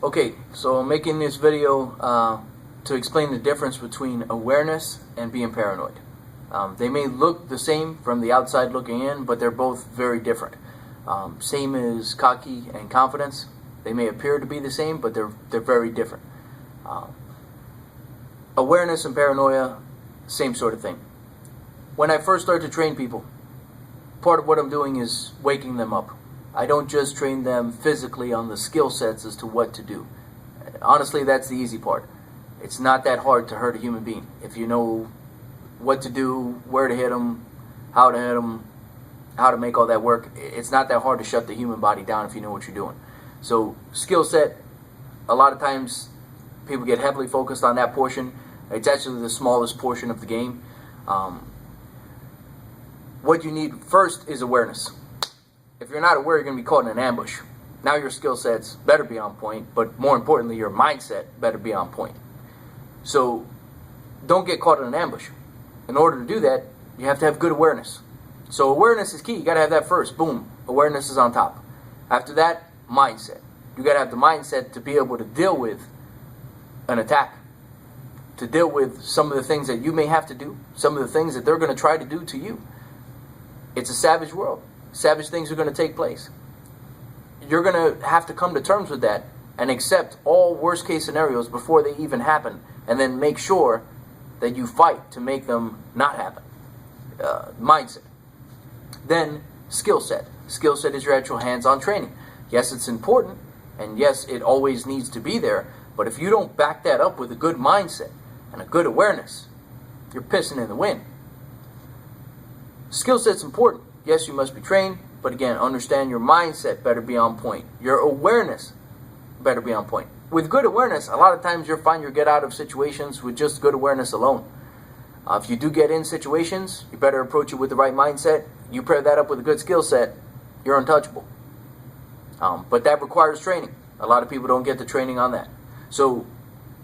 Okay, so I'm making this video to explain the difference between awareness and being paranoid. They may look the same from the outside looking in, but they're both very different. Same as cocky and confidence. They may appear to be the same, but they're very different. Awareness and paranoia, same sort of thing. When I first start to train people, part of what I'm doing is waking them up. I don't just train them physically on the skill sets as to what to do. Honestly, that's the easy part. It's not that hard to hurt a human being. If you know what to do, where to hit them, how to hit them, how to make all that work, it's not that hard to shut the human body down if you know what you're doing. So skill set, a lot of times people get heavily focused on that portion. It's actually the smallest portion of the game. What you need first is awareness. If you're not aware, you're going to be caught in an ambush. Now your skill sets better be on point, but more importantly, your mindset better be on point. So don't get caught in an ambush. In order to do that, you have to have good awareness. So awareness is key. You got to have that first. Boom. Awareness is on top. After that, mindset. You got to have the mindset to be able to deal with an attack, to deal with some of the things that you may have to do, some of the things that they're going to try to do to you. It's a savage world. Savage things are going to take place. You're going to have to come to terms with that and accept all worst case scenarios before they even happen, and then make sure that you fight to make them not happen. Mindset. Then skill set. Skill set is your actual hands-on training. Yes, it's important, and yes, it always needs to be there, but if you don't back that up with a good mindset and a good awareness, you're pissing in the wind. Skill set's important. Yes, you must be trained, but again, understand your mindset better be on point. Your awareness better be on point. With good awareness, a lot of times you'll find you get out of situations with just good awareness alone. If you do get in situations, you better approach it with the right mindset. You pair that up with a good skill set, you're untouchable. But that requires training. A lot of people don't get the training on that. So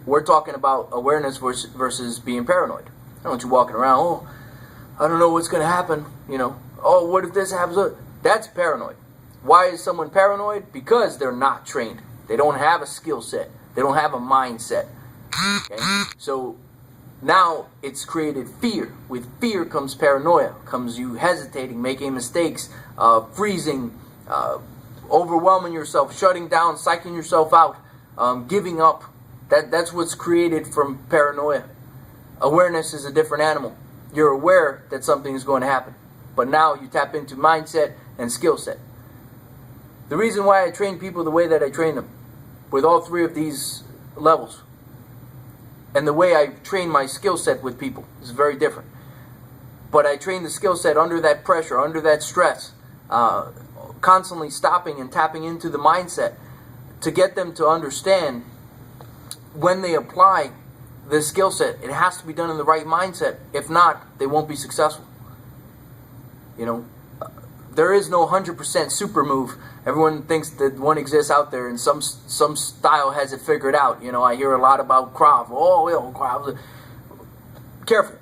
we're talking about awareness versus being paranoid. I don't want you walking around, oh, I don't know what's going to happen, oh, what if this happens? That's paranoid. Why is someone paranoid? Because they're not trained. They don't have a skill set. They don't have a mindset. Okay? So now it's created fear. With fear comes paranoia. Comes you hesitating, making mistakes, freezing, overwhelming yourself, shutting down, psyching yourself out, giving up. That's what's created from paranoia. Awareness is a different animal. You're aware that something is going to happen. But now you tap into mindset and skill set. The reason why I train people the way that I train them, with all three of these levels, and the way I train my skill set with people is very different. But I train the skill set under that pressure, under that stress, constantly stopping and tapping into the mindset to get them to understand when they apply this skill set, it has to be done in the right mindset. If not, they won't be successful. There is no 100% super move. Everyone thinks that one exists out there, and some style has it figured out. I hear a lot about Krav. Oh, Krav. Careful.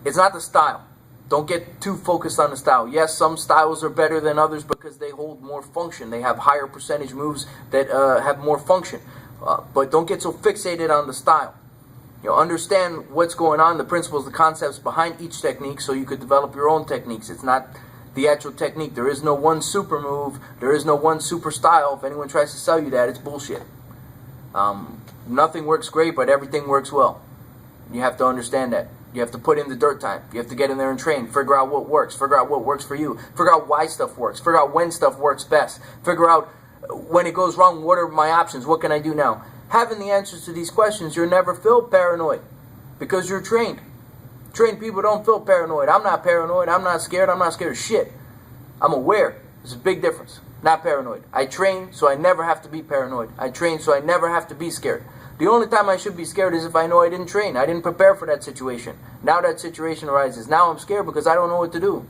It's not the style. Don't get too focused on the style. Yes, some styles are better than others because they hold more function. They have higher percentage moves that have more function. But don't get so fixated on the style. Understand what's going on, the principles, the concepts behind each technique, so you could develop your own techniques. It's not the actual technique. There is no one super move. There is no one super style. If anyone tries to sell you that, it's bullshit. Nothing works great, but everything works well. You have to understand that. You have to put in the dirt time. You have to get in there and train. Figure out what works. Figure out what works for you. Figure out why stuff works. Figure out when stuff works best. Figure out when it goes wrong, what are my options? What can I do now? Having the answers to these questions, you'll never feel paranoid because you're trained. Trained people don't feel paranoid. I'm not paranoid. I'm not scared. I'm not scared of shit. I'm aware. There's a big difference. Not paranoid. I train so I never have to be paranoid. I train so I never have to be scared. The only time I should be scared is if I know I didn't train. I didn't prepare for that situation. Now that situation arises. Now I'm scared because I don't know what to do.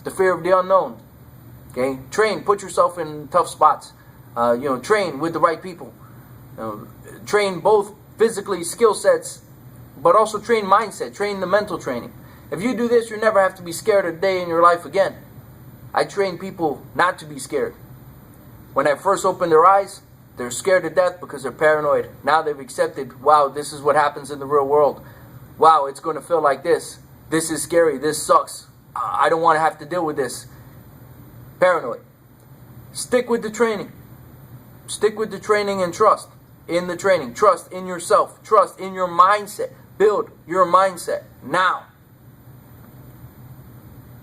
The fear of the unknown. Okay? Train. Put yourself in tough spots. Train with the right people. Train both physically skill sets, but also train mindset, train the mental training. If you do this, you never have to be scared a day in your life again. I train people not to be scared. When I first opened their eyes, They're scared to death because they're paranoid. Now they've accepted, wow, this is what happens in the real world. Wow, it's going to feel like this. This is scary. This sucks. I don't want to have to deal with this. Paranoid. Stick with the training. Stick with the training and trust in the training. Trust in yourself. Trust in your mindset. Build your mindset now.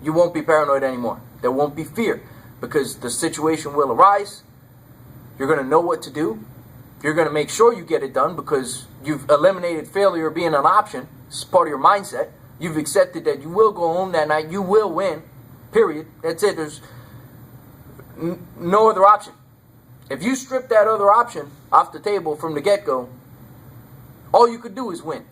You won't be paranoid anymore. There won't be fear because the situation will arise. You're going to know what to do. You're going to make sure you get it done because you've eliminated failure being an option. It's part of your mindset. You've accepted that you will go home that night. You will win. Period. That's it. There's no other option. If you strip that other option off the table from the get-go, all you could do is win.